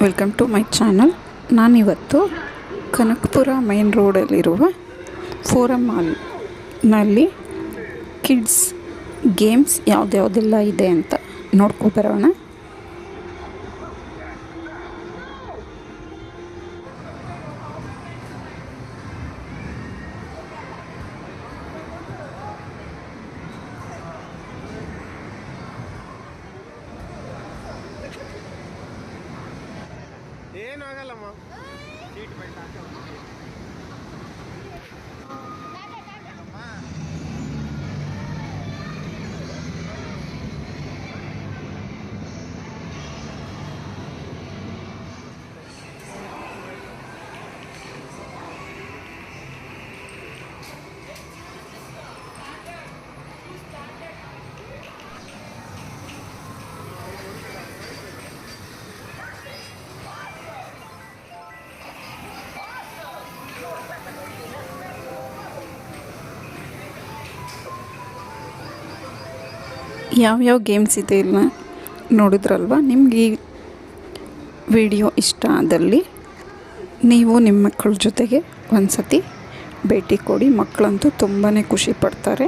Welcome to my channel. ನಾನಿವತ್ತು Kanakapura main ರೋಡಲ್ಲಿರುವ Forum ಮಾಲ್ನಲ್ಲಿ ಕಿಡ್ಸ್ ಗೇಮ್ಸ್ ಯಾವುದ್ಯಾವುದೆಲ್ಲ ಇದೆ ಅಂತ ನೋಡ್ಕೊಬರೋಣ. ಏನಾಗಲ್ಲಮ್ಮ, ಸೀಟ್ ಬೆಲ್ಟ್ ಯಾವ್ಯಾವ ಗೇಮ್ಸ್ ಇದೆ ಇಲ್ಲ ನೋಡಿದ್ರಲ್ವ. ನಿಮ್ಗೆ ಈ ವಿಡಿಯೋ ಇಷ್ಟ ಆದಲ್ಲಿ ನೀವು ನಿಮ್ಮ ಮಕ್ಕಳ ಜೊತೆಗೆ ಒಂದು ಸತಿ ಭೇಟಿ ಕೊಡಿ. ಮಕ್ಕಳಂತೂ ತುಂಬಾ ಖುಷಿ ಪಡ್ತಾರೆ.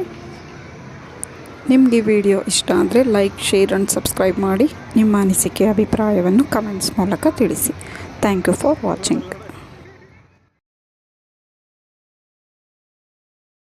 ನಿಮಗೆ ಈ ವಿಡಿಯೋ ಇಷ್ಟ ಆದರೆ ಲೈಕ್, ಶೇರ್ ಆ್ಯಂಡ್ ಸಬ್ಸ್ಕ್ರೈಬ್ ಮಾಡಿ. ನಿಮ್ಮ ಅನಿಸಿಕೆ ಅಭಿಪ್ರಾಯವನ್ನು ಕಮೆಂಟ್ಸ್ ಮೂಲಕ ತಿಳಿಸಿ. Thank you for watching.